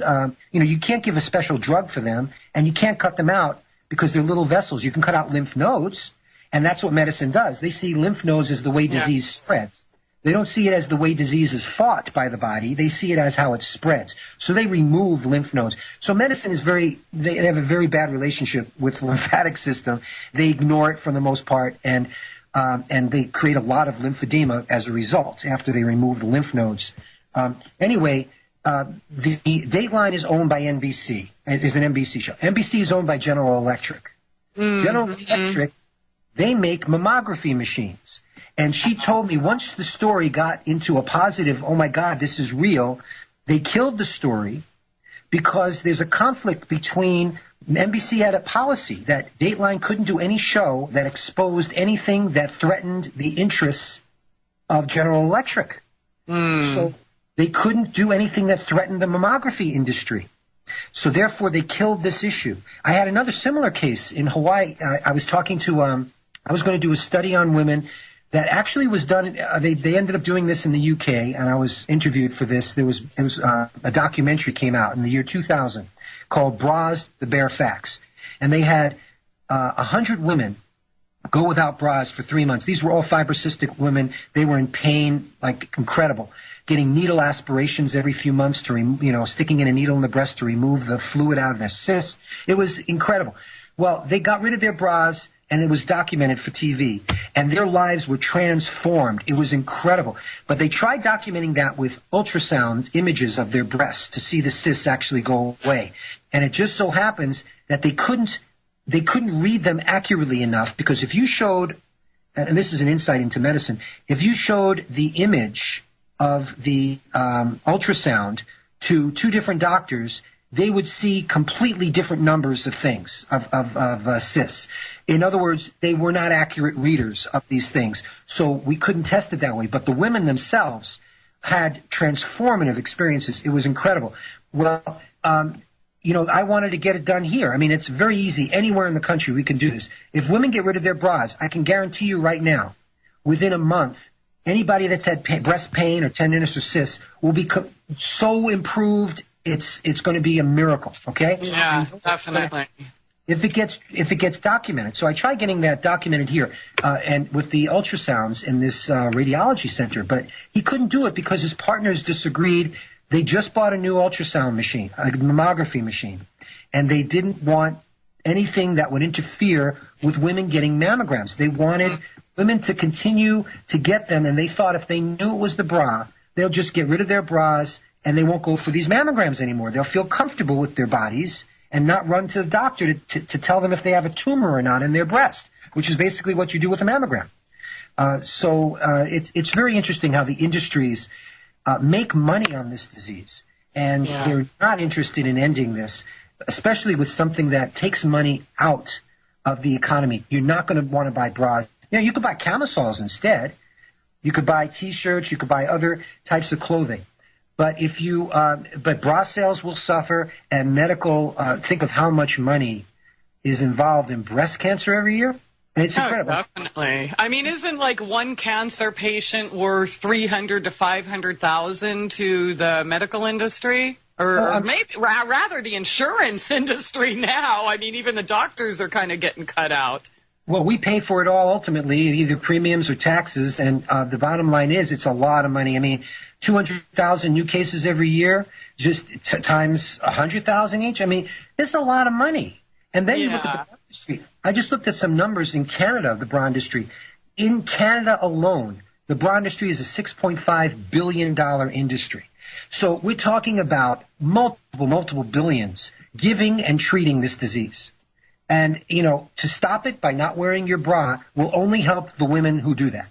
you can't give a special drug for them, and you can't cut them out because they're little vessels. You can cut out lymph nodes. And that's what medicine does. They see lymph nodes as the way disease spreads. They don't see it as the way disease is fought by the body. They see it as how it spreads. So they remove lymph nodes. So medicine is they have a very bad relationship with the lymphatic system. They ignore it for the most part, and they create a lot of lymphedema as a result after they remove the lymph nodes. Anyway, the Dateline is owned by NBC. It is an NBC show. NBC is owned by General Electric. General Electric, they make mammography machines. And she told me once the story got into a positive, oh, my God, this is real, they killed the story because there's a conflict between NBC had a policy that Dateline couldn't do any show that exposed anything that threatened the interests of General Electric. So they couldn't do anything that threatened the mammography industry. So therefore, they killed this issue. I had another similar case in Hawaii. I was talking to I was going to do a study on women that actually was done. They ended up doing this in the UK, and I was interviewed for this. It was a documentary came out in the year 2000 called Bras, the Bare Facts. And they had 100 women go without bras for 3 months. These were all fibrocystic women. They were in pain, like incredible, getting needle aspirations every few months to, sticking in a needle in the breast to remove the fluid out of their cysts. It was incredible. Well, they got rid of their bras, and it was documented for TV, and their lives were transformed. It was incredible. But they tried documenting that with ultrasound images of their breasts to see the cysts actually go away. And it just so happens that they couldn't read them accurately enough, because if you showed, and this is an insight into medicine, if you showed the image of the ultrasound to 2 different doctors, they would see completely different numbers of things, of cysts. In other words, they were not accurate readers of these things. So we couldn't test it that way. But the women themselves had transformative experiences. It was incredible. Well, I wanted to get it done here. I mean, it's very easy. Anywhere in the country we can do this. If women get rid of their bras, I can guarantee you right now, within a month, anybody that's had breast pain or tenderness or cysts will be so improved. It's going to be a miracle, okay? Yeah, definitely. If it gets documented. So I tried getting that documented here, and with the ultrasounds in this radiology center, but he couldn't do it because his partners disagreed. They just bought a new ultrasound machine, a mammography machine, and they didn't want anything that would interfere with women getting mammograms. They wanted women to continue to get them, and they thought if they knew it was the bra, they'll just get rid of their bras and they won't go for these mammograms anymore. They'll feel comfortable with their bodies and not run to the doctor to tell them if they have a tumor or not in their breast, which is basically what you do with a mammogram. So it's very interesting how the industries make money on this disease, and they're not interested in ending this, especially with something that takes money out of the economy. You're not going to want to buy bras. You could buy camisoles instead. You could buy T-shirts. You could buy other types of clothing. But but bra sales will suffer, and medical. Think of how much money is involved in breast cancer every year. It's incredible. Definitely. I mean, isn't like one cancer patient worth $300,000 to $500,000 to the medical industry, or maybe rather the insurance industry now? I mean, even the doctors are kind of getting cut out. Well, we pay for it all ultimately, either premiums or taxes, and the bottom line is it's a lot of money. I mean, 200,000 new cases every year, just times 100,000 each. I mean, it's a lot of money. And then you look at the bra industry. I just looked at some numbers in Canada of the bra industry. In Canada alone, the bra industry is a $6.5 billion industry. So we're talking about multiple billions giving and treating this disease. And, you know, to stop it by not wearing your bra will only help the women who do that.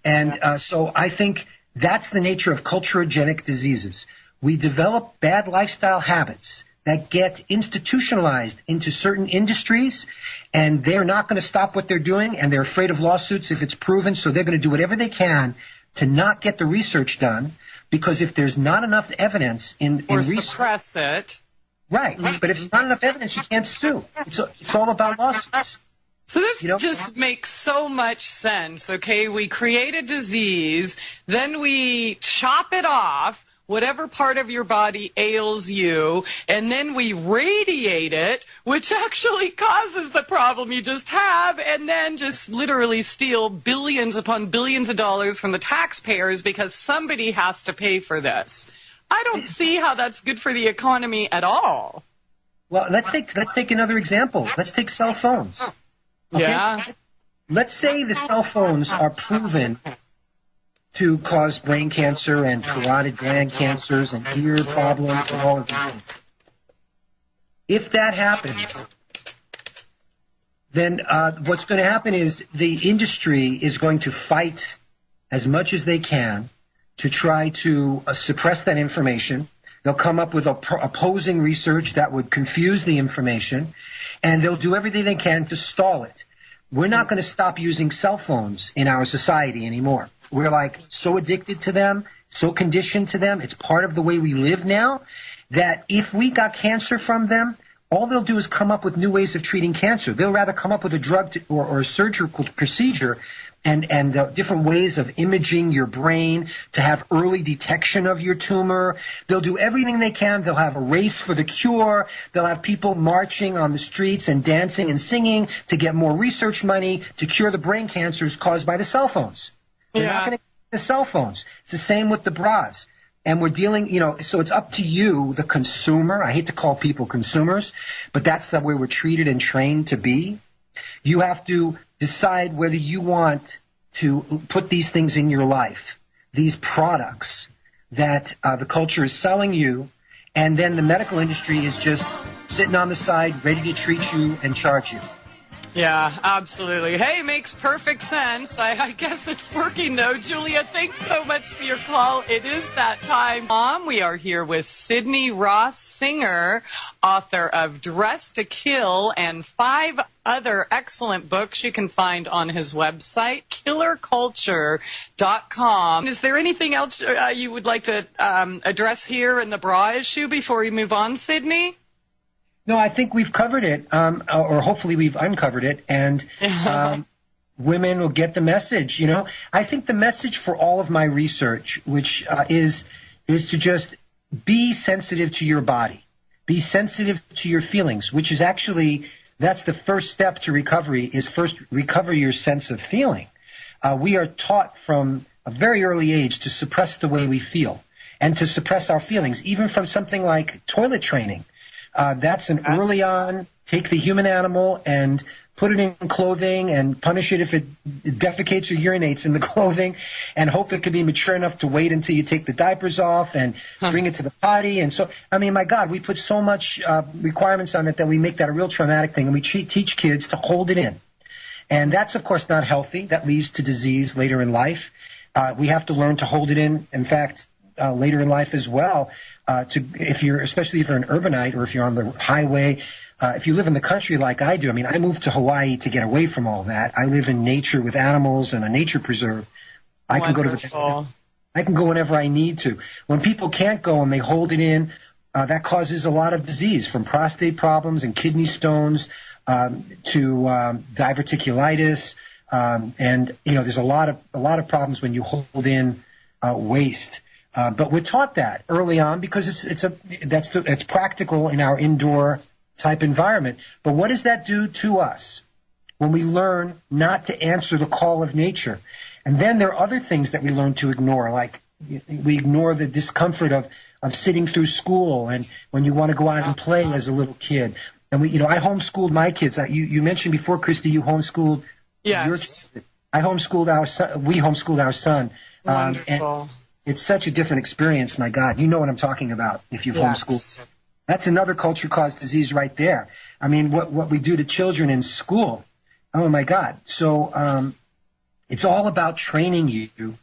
And so I think that's the nature of culturogenic diseases. We develop bad lifestyle habits that get institutionalized into certain industries, and they're not going to stop what they're doing, and they're afraid of lawsuits if it's proven, so they're going to do whatever they can to not get the research done, because if there's not enough evidence in research... Or suppress it. Right, but if there's not enough evidence, you can't sue. It's all about lawsuits. So this just makes so much sense, okay? We create a disease, then we chop it off, whatever part of your body ails you, and then we radiate it, which actually causes the problem you just have, and then just literally steal billions upon billions of dollars from the taxpayers because somebody has to pay for this. I don't see how that's good for the economy at all. Well, let's take another example. Let's take cell phones. Okay? Yeah. Let's say the cell phones are proven to cause brain cancer and parotid gland cancers and ear problems and all of these things. If that happens, then what's going to happen is the industry is going to fight as much as they can to try to suppress that information. They'll come up with opposing research that would confuse the information, and they'll do everything they can to stall it. We're not going to stop using cell phones in our society anymore. We're like so addicted to them, so conditioned to them. It's part of the way we live now that if we got cancer from them, all they'll do is come up with new ways of treating cancer. They'll rather come up with a drug or a surgical procedure and different ways of imaging your brain to have early detection of your tumor. They'll do everything they can. They'll have a race for the cure. They'll have people marching on the streets and dancing and singing to get more research money to cure the brain cancers caused by the cell phones. They're not going to get the cell phones. It's the same with the bras. And we're dealing, so it's up to you, the consumer. I hate to call people consumers, but that's the way we're treated and trained to be. You have to decide whether you want to put these things in your life, these products that the culture is selling you, and then the medical industry is just sitting on the side ready to treat you and charge you. Yeah, absolutely. Hey, makes perfect sense. I guess it's working, though. Julia, thanks so much for your call. It is that time. Mom, we are here with Sidney Ross Singer, author of Dress to Kill and 5 other excellent books you can find on his website, killerculture.com. Is there anything else you would like to address here in the bra issue before we move on, Sidney? No, I think we've covered it, or hopefully we've uncovered it, and women will get the message. I think the message for all of my research, which is to just be sensitive to your body, be sensitive to your feelings, which is actually, that's the first step to recovery, is first recover your sense of feeling. We are taught from a very early age to suppress the way we feel and to suppress our feelings, even from something like toilet training. That's an early on, take the human animal and put it in clothing and punish it if it defecates or urinates in the clothing, and hope it can be mature enough to wait until you take the diapers off and bring it to the potty. And so, I mean, my God, we put so much requirements on it that we make that a real traumatic thing, and we teach kids to hold it in. And that's, of course, not healthy. That leads to disease later in life. We have to learn to hold it in fact, later in life as well, especially if you're an urbanite or if you're on the highway, if you live in the country like I do. I mean, I moved to Hawaii to get away from all that. I live in nature with animals and a nature preserve. I can go whenever I need to. When people can't go and they hold it in, that causes a lot of disease, from prostate problems and kidney stones to diverticulitis, and there's a lot of problems when you hold in waste. But we're taught that early on because it's practical in our indoor type environment. But what does that do to us when we learn not to answer the call of nature? And then there are other things that we learn to ignore, like we ignore the discomfort of sitting through school and when you want to go out and play as a little kid. And I homeschooled my kids. You mentioned before, Christie, you homeschooled yes. your kids. I homeschooled our son. We homeschooled our son. Wonderful. And it's such a different experience, my God. You know what I'm talking about if you've yes. homeschooled. That's another culture-caused disease right there. I mean, what we do to children in school, oh, my God. So it's all about training you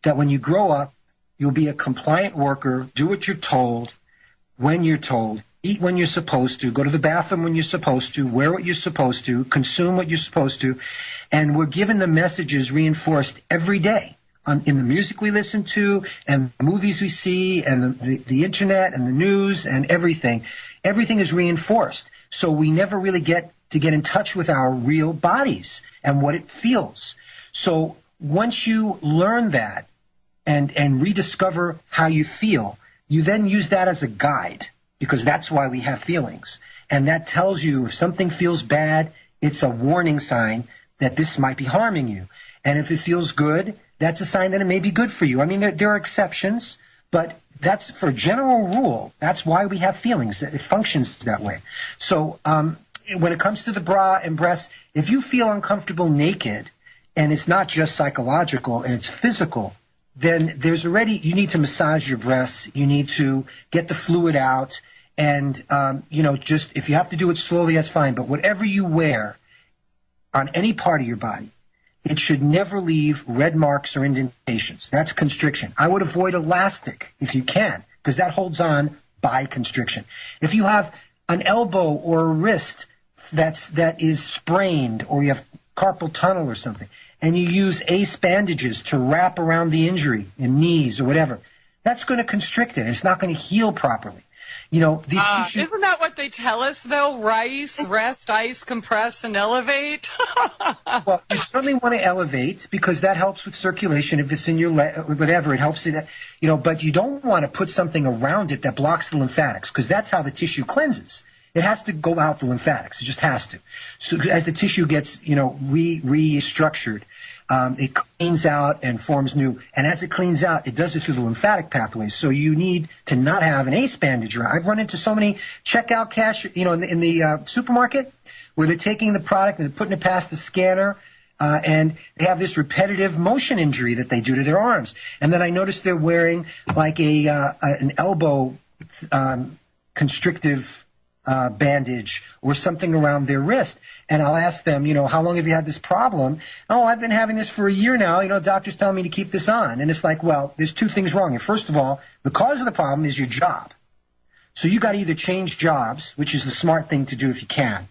that when you grow up, you'll be a compliant worker, do what you're told, when you're told, eat when you're supposed to, go to the bathroom when you're supposed to, wear what you're supposed to, consume what you're supposed to. And we're given the messages reinforced every day in the music we listen to and the movies we see and the internet and the news and everything. Everything is reinforced. So we never really get in touch with our real bodies and what it feels. So once you learn that and rediscover how you feel, you then use that as a guide, because that's why we have feelings. And that tells you if something feels bad, it's a warning sign that this might be harming you. And if it feels good, that's a sign that it may be good for you. I mean, there are exceptions, but that's for a general rule. That's why we have feelings. It functions that way. So when it comes to the bra and breasts, if you feel uncomfortable naked, and it's not just psychological and it's physical, then you need to massage your breasts. You need to get the fluid out. And, just if you have to do it slowly, that's fine. But whatever you wear on any part of your body, it should never leave red marks or indentations. That's constriction. I would avoid elastic if you can, because that holds on by constriction. If you have an elbow or a wrist that is sprained, or you have carpal tunnel or something, and you use ace bandages to wrap around the injury in knees or whatever, that's going to constrict it. It's not going to heal properly. These tissues... Isn't that what they tell us, though? Rice, rest, ice, compress, and elevate? Well, you certainly want to elevate because that helps with circulation. If it's in your whatever, it helps it. But you don't want to put something around it that blocks the lymphatics, because that's how the tissue cleanses. It has to go out the lymphatics. It just has to. So as the tissue gets, restructured, it cleans out and forms new. And as it cleans out, it does it through the lymphatic pathways. So you need to not have an ace bandage around. I've run into so many checkout cash, in the supermarket, where they're taking the product and they're putting it past the scanner, and they have this repetitive motion injury that they do to their arms. And then I noticed they're wearing like an elbow constrictive bandage or something around their wrist. And I'll ask them, how long have you had this problem? Oh, I've been having this for a year now. Doctor's telling me to keep this on. And it's like, well, there's two things wrong. And first of all, the cause of the problem is your job. So you got to either change jobs, which is the smart thing to do if you can,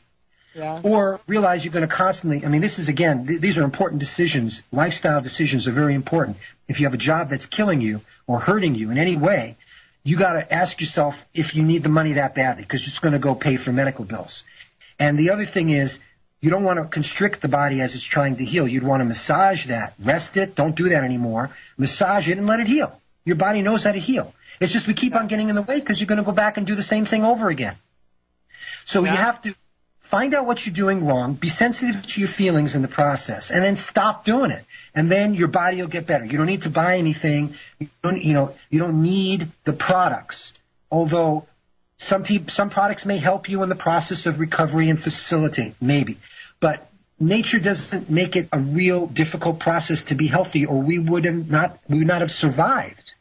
yes, or realize you're going to constantly, this is, again, these are important decisions. Lifestyle decisions are very important. If you have a job that's killing you or hurting you in any way, you got to ask yourself if you need the money that badly, because it's going to go pay for medical bills. And the other thing is, you don't want to constrict the body as it's trying to heal. You'd want to massage that. Rest it. Don't do that anymore. Massage it and let it heal. Your body knows how to heal. It's just we keep on getting in the way because you're going to go back and do the same thing over again. So you have to find out what you're doing wrong, be sensitive to your feelings in the process, and then stop doing it. And then your body will get better. You don't need to buy anything. You don't need the products. Although some products may help you in the process of recovery and facilitate, maybe. But nature doesn't make it a real difficult process to be healthy, or we would not have survived.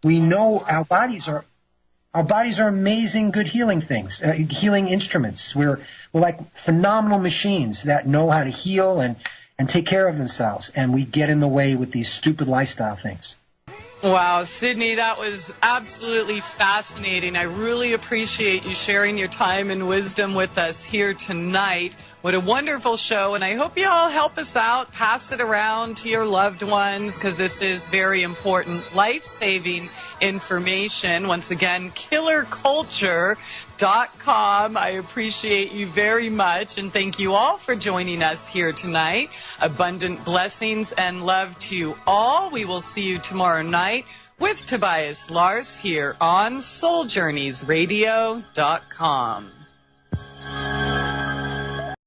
We know our bodies are amazing, good healing things, healing instruments. We're like phenomenal machines that know how to heal and take care of themselves, and we get in the way with these stupid lifestyle things. Wow, Sydney, that was absolutely fascinating. I really appreciate you sharing your time and wisdom with us here tonight. What a wonderful show, and I hope you all help us out, pass it around to your loved ones, because this is very important, life-saving information. Once again, killerculture.com. I appreciate you very much, and thank you all for joining us here tonight. Abundant blessings and love to you all. We will see you tomorrow night with Tobias Lars here on SoulJourneysRadio.com.